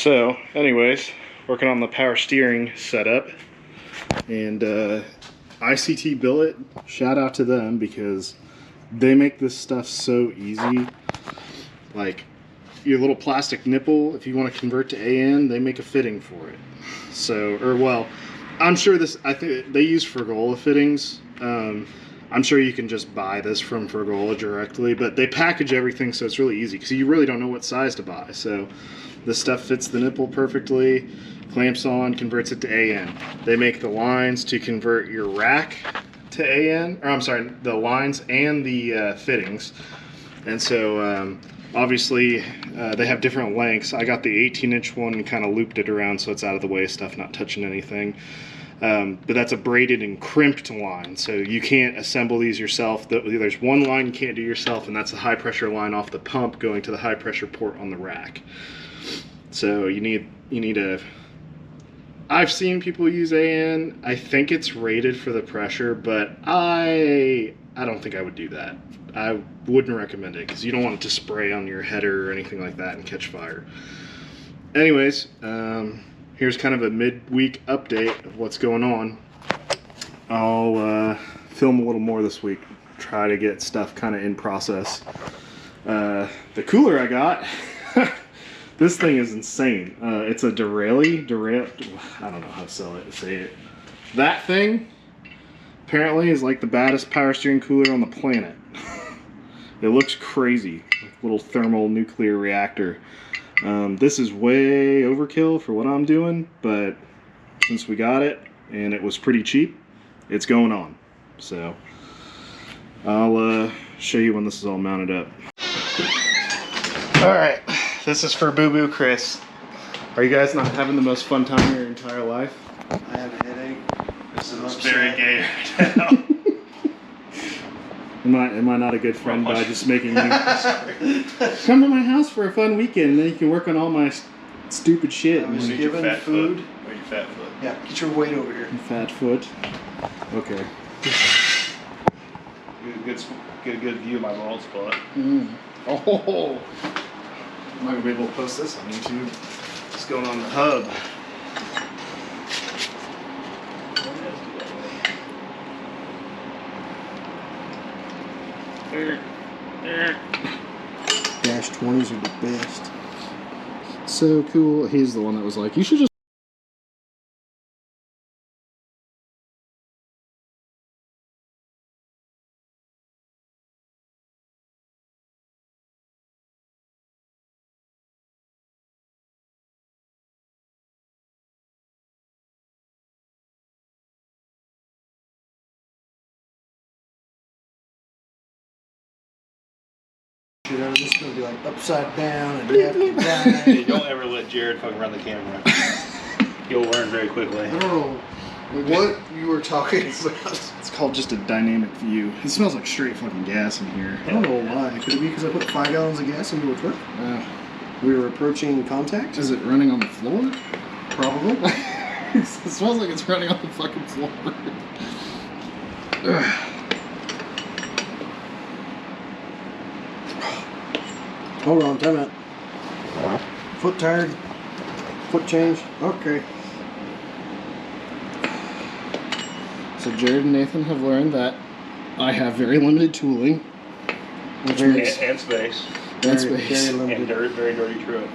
So, anyways, working on the power steering setup, and ICT Billet, shout out to them because they make this stuff so easy. Like your little plastic nipple, if you want to convert to AN, they make a fitting for it. So, or well, I'm sure this, I think they use Fergola fittings. I'm sure you can just buy this from Fergola directly, but they package everything so it's really easy because you really don't know what size to buy. So this stuff fits the nipple perfectly, clamps on, converts it to AN. They make the lines to convert your rack to AN, or I'm sorry, the lines and the fittings. And so obviously they have different lengths. I got the 18-inch one and kind of looped it around so it's out of the way of stuff, not touching anything. But that's a braided and crimped line, so you can't assemble these yourself. There's one line you can't do yourself, and that's the high pressure line off the pump going to the high pressure port on the rack. So you need a. I've seen people use AN. I think it's rated for the pressure, but I don't think I would do that. I wouldn't recommend it because you don't want it to spray on your header or anything like that and catch fire. Anyways, here's kind of a midweek update of what's going on. I'll film a little more this week, try to get stuff kind of in process. The cooler I got, this thing is insane. It's a Derail, I don't know how to say it. That thing apparently is like the baddest power steering cooler on the planet. It looks crazy, like a little thermal nuclear reactor. This is way overkill for what I'm doing, but since we got it and it was pretty cheap, it's going on. So I'll show you when this is all mounted up. Alright, this is for Boo Boo Chris. Are you guys not having the most fun time of your entire life? I have a headache. This is very gay right now. Am I not a good friend by just making you come to my house for a fun weekend and then you can work on all my stupid shit? I was given food. Or your fat foot. Yeah, get your weight over here. Fat foot. Okay. Get a good view of my bald spot. Oh. I'm not gonna be able to post this on YouTube. It's going on the hub. Dash 20s are the best. So cool. He's the one that was like, you should just This is going to be like upside down and left and right. Hey, don't ever let Jared fucking run the camera. You'll learn very quickly. I don't know what you were talking about. It's called just a dynamic view. It smells like straight fucking gas in here. I don't know why. Could it be because I put 5 gallons of gas into a truck? We were approaching contact? Is it running on the floor? Probably. It smells like it's running on the fucking floor. Hold on, time out. Foot tired. Foot change. Okay. So Jared and Nathan have learned that I have very limited tooling. Which makes And space. and space. Very limited. And very dirty truck.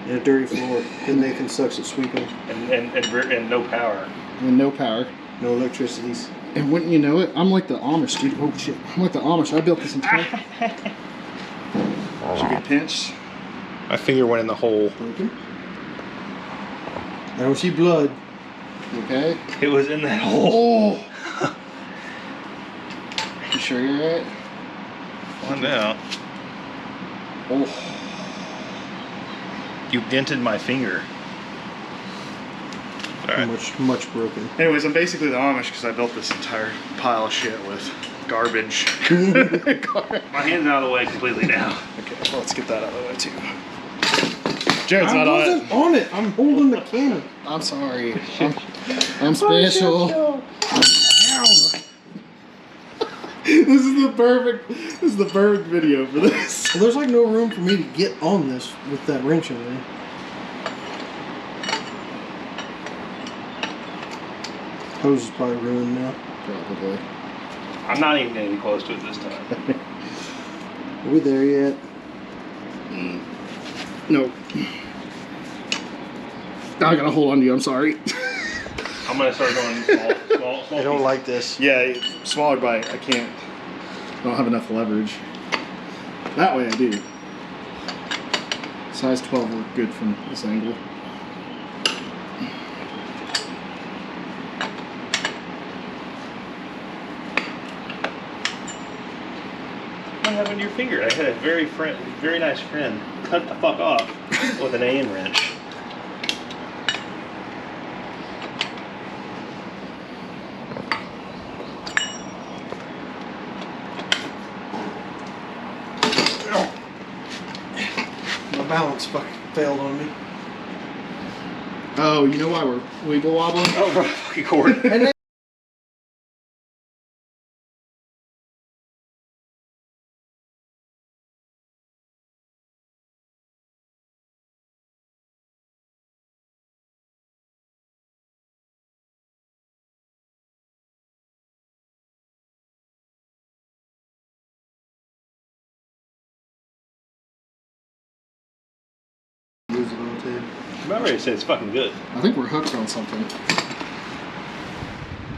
And a dirty floor. Then Nathan sucks at sweeping. And no power. And no power. No electricities. And wouldn't you know it, I'm like the Amish, dude. Oh shit. I'm like the Amish. I built this entire... Should get pinched. My finger went in the hole. Broken. I don't see blood. Okay. It was in that hole. Oh! You sure you're right? Find out. Oh. You dented my finger. Alright. Much broken. Anyways, I'm basically the Amish because I built this entire pile of shit with garbage. My hand's out of the way completely now. Okay, well, let's get that out of the way too. Jared's I not on wasn't it. on it. I'm holding the camera. I'm sorry. I'm special. This is the perfect video for this. Well, there's like no room for me to get on this with that wrench in there. Hose is probably ruined now. Probably. I'm not even going to be close to it this time. Are we there yet? Nope. I gotta hold on to you, I'm sorry. I'm going to start going small. I don't like this. Yeah, smaller bite, I can't. I don't have enough leverage. That way I do. Size 12 work good from this angle. What happened to your finger? I had a very nice friend cut the fuck off with an Allen wrench. My balance fucking failed on me. Oh, you know why we're wiggle wobbling? Oh, bro, fucking cord. And then use it on tape. Remember, I said it's fucking good. I think we're hooked on something. You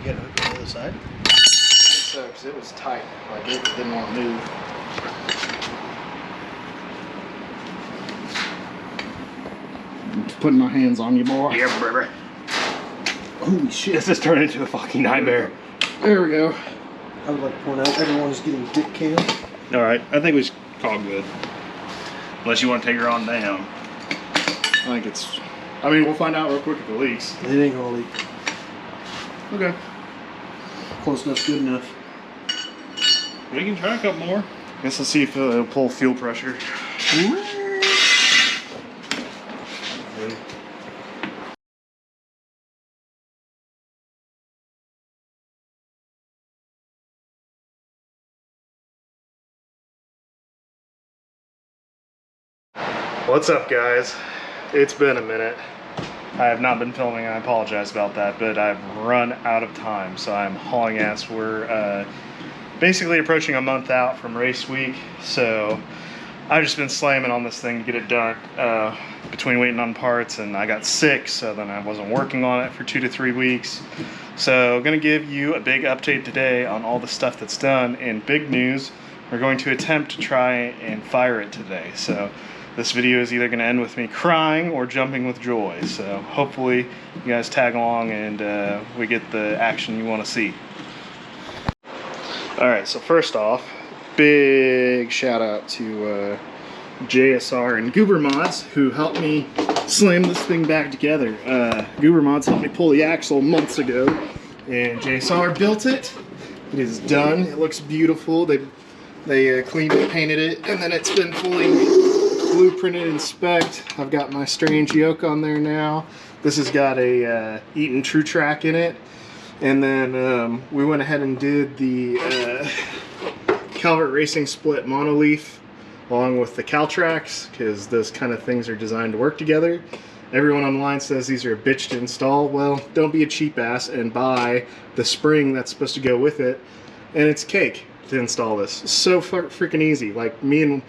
got a hook on the other side? So, because it was tight. Like, it didn't want to move. I'm putting my hands on you, boy. Yeah, brother. Holy shit. This has turned into a fucking nightmare. There we go. I would like to point out everyone's getting dick cam. All right, I think we should call it good. Unless you want to take her on down. I think it's... I mean, we'll find out real quick if it leaks. It ain't gonna leak. Okay. Close enough, good enough. We can try a couple more. Guess let's see if it'll pull fuel pressure. What's up, guys? It's been a minute. I have not been filming, I apologize about that, but I've run out of time, so I'm hauling ass. We're basically approaching a month out from race week, so I've just been slamming on this thing to get it done between waiting on parts, and I got sick, so then I wasn't working on it for 2 to 3 weeks. So I'm gonna give you a big update today on all the stuff that's done, and big news, we're going to attempt to try and fire it today. So this video is either gonna end with me crying or jumping with joy. So hopefully you guys tag along and we get the action you wanna see. Alright, so first off, big shout out to JSR and Goober Modz, who helped me slam this thing back together. Goober Modz helped me pull the axle months ago, and JSR built it. It is done. It looks beautiful. They cleaned it, painted it, and then it's been fully blueprinted and spec'd. I've got my strange yoke on there now. This has got a Eaton True Track in it. And then we went ahead and did the Calvert Racing Split Monoleaf along with the Caltrax, because those kind of things are designed to work together. Everyone online says these are a bitch to install. Well, don't be a cheap ass and buy the spring that's supposed to go with it, and it's cake to install this. So freaking easy. Like me and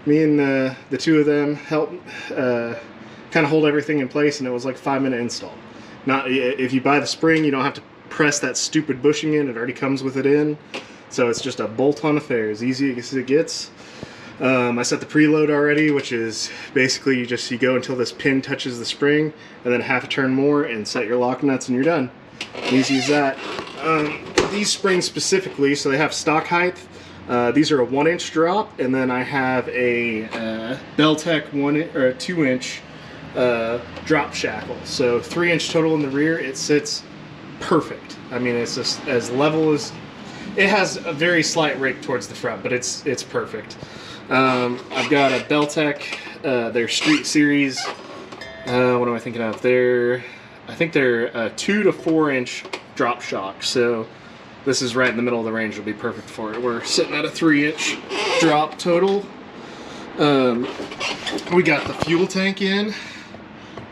the two of them helped kind of hold everything in place, and it was like 5-minute install. Not if you buy the spring, you don't have to press that stupid bushing in. It already comes with it in, so it's just a bolt-on affair, as easy as it gets. I set the preload already, which is basically you go until this pin touches the spring, and then half a turn more, and set your lock nuts, and you're done. Easy as that. These springs specifically, so they have stock height. These are a 1-inch drop, and then I have a Beltec 2-inch drop shackle. So 3-inch total in the rear. It sits perfect. I mean, it's just as level as it has a very slight rake towards the front, but it's perfect. I've got a Beltec, their Street Series. What am I thinking of? I think they're 2 to 4-inch drop shock. So this is right in the middle of the range. It'll be perfect for it. We're sitting at a 3-inch drop total. We got the fuel tank in.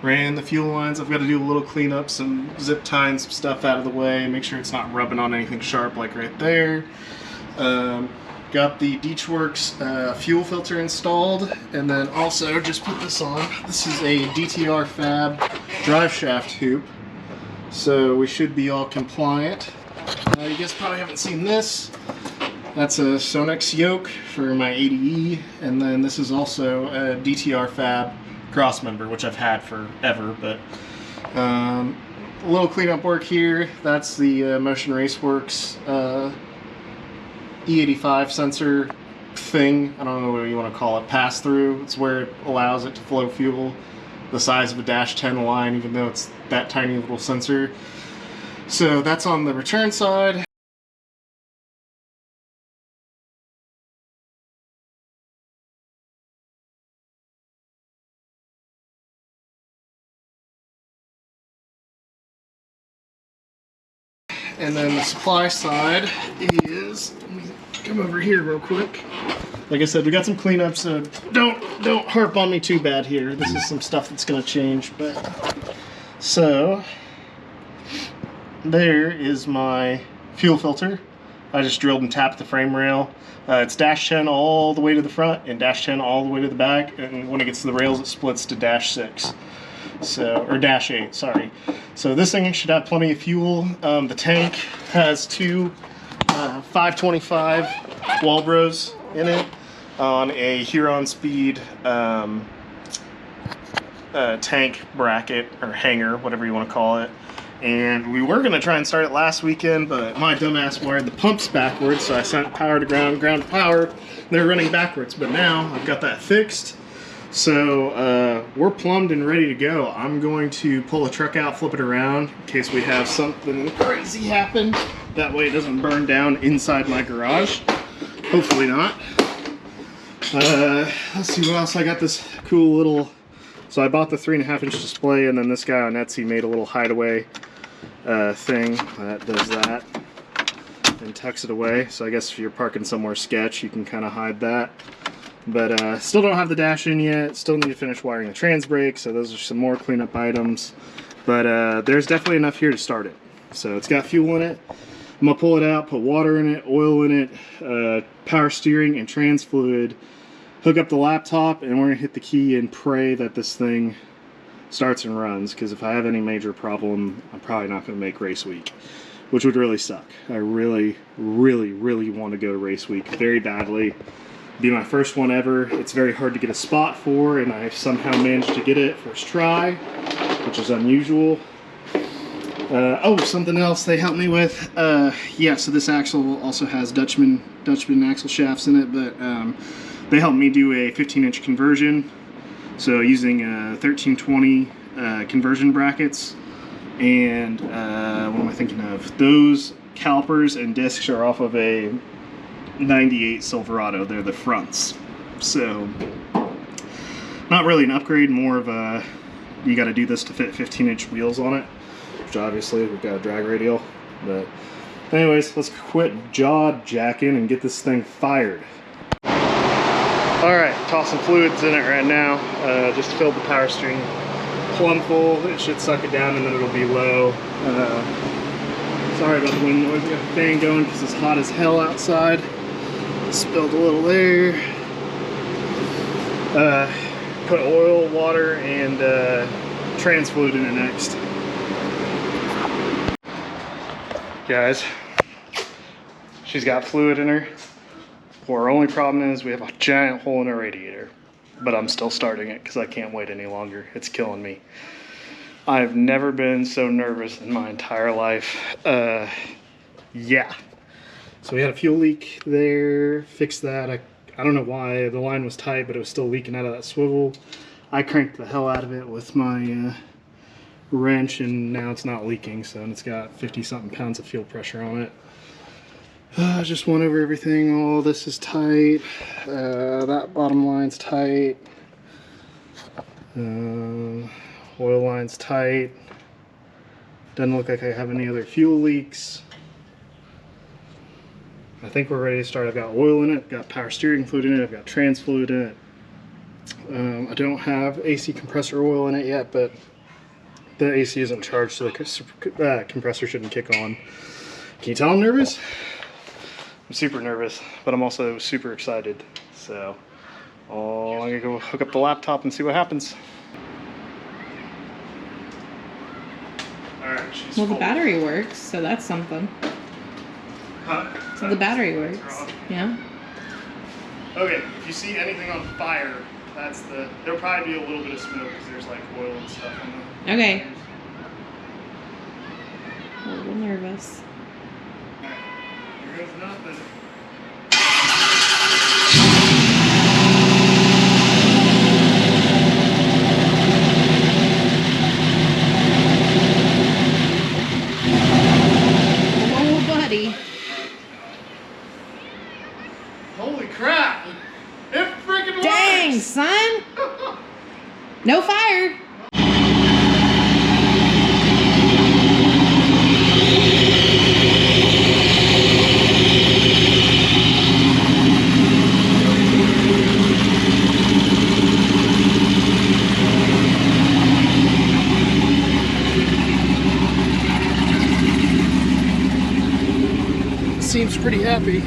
Ran the fuel lines. I've got to do a little cleanup, some zip tying some stuff out of the way, make sure it's not rubbing on anything sharp like right there. Got the Beachworks fuel filter installed, and then also just put this on. This is a DTR Fab drive shaft hoop, so we should be all compliant. You guys probably haven't seen this. That's a Sonex yoke for my 80E, and then this is also a DTR Fab crossmember, which I've had forever, but a little cleanup work here. That's the Motion Raceworks E85 sensor thing. I don't know what you want to call it, pass through. It's where it allows it to flow fuel the size of a Dash 10 line, even though it's that tiny little sensor. So that's on the return side. And then the supply side is, let me come over here real quick. Like I said, we got some cleanup, so don't harp on me too bad here. This is some stuff that's gonna change, but so there is my fuel filter. I just drilled and tapped the frame rail. It's Dash 10 all the way to the front and Dash 10 all the way to the back, and when it gets to the rails it splits to Dash 6. So, or Dash 8, sorry. So this thing should have plenty of fuel. The tank has two 525 Walbros in it on a Huron Speed tank bracket or hanger, whatever you want to call it. And we were going to try and start it last weekend, but my dumbass wired the pumps backwards, so I sent power to ground, ground to power, and they're running backwards. But now I've got that fixed. So we're plumbed and ready to go. I'm going to pull a truck out, flip it around in case we have something crazy happen. That way it doesn't burn down inside my garage. Hopefully not. Let's see what else. I got this cool little, so I bought the 3.5-inch display, and then this guy on Etsy made a little hideaway thing that does that and tucks it away. So I guess if you're parking somewhere sketch, you can kind of hide that. But still don't have the dash in yet. Still need to finish wiring the trans brake, so those are some more cleanup items. But there's definitely enough here to start it. So it's got fuel in it. I'm gonna pull it out, put water in it, oil in it, power steering and trans fluid, hook up the laptop, and we're gonna hit the key and pray that this thing starts and runs, because if I have any major problem, I'm probably not gonna make race week, which would really suck. I really, really, really want to go to race week very badly. Be my first one ever. It's very hard to get a spot for, and I somehow managed to get it first try, which is unusual. Oh, something else they helped me with. Yeah, so this axle also has Dutchman axle shafts in it, but they helped me do a 15-inch conversion. So using 1320 conversion brackets, and what am I thinking of? Those calipers and discs are off of a 98 Silverado. They're the fronts, so not really an upgrade, more of a you got to do this to fit 15-inch wheels on it, which obviously we've got a drag radial. But anyways, let's quit jaw jacking and get this thing fired. All right, tossing fluids in it right now, just to fill the power steering plumb full. It should suck it down and then it'll be low. Sorry about the wind noise. We got the fan going because it's hot as hell outside. Spilled a little there. Put oil, water, and trans fluid in it next. Guys, she's got fluid in her. Our only problem is we have a giant hole in our radiator, but I'm still starting it because I can't wait any longer. It's killing me. I've never been so nervous in my entire life. Yeah. So we had a fuel leak there, fixed that. I don't know why, the line was tight, but it was still leaking out of that swivel. I cranked the hell out of it with my wrench, and now it's not leaking, so it's got 50-something pounds of fuel pressure on it. Just went over everything. All this is tight. That bottom line's tight. Oil line's tight. Doesn't look like I have any other fuel leaks. I think we're ready to start. I've got oil in it, got power steering fluid in it, I've got trans fluid in it. I don't have AC compressor oil in it yet, but the AC isn't charged, so the compressor shouldn't kick on. Can you tell I'm nervous? I'm super nervous, but I'm also super excited. So I'm gonna go hook up the laptop and see what happens. Alright, she's Well, full. the battery works, so that's something. Huh? So the battery works. Yeah. Okay, if you see anything on fire, there'll probably be a little bit of smoke because there's like oil and stuff on the. Okay. A little nervous. Alright, here goes nothing. Oh, buddy. Holy crap! It freaking works! Dang, son! No fire. Seems pretty happy.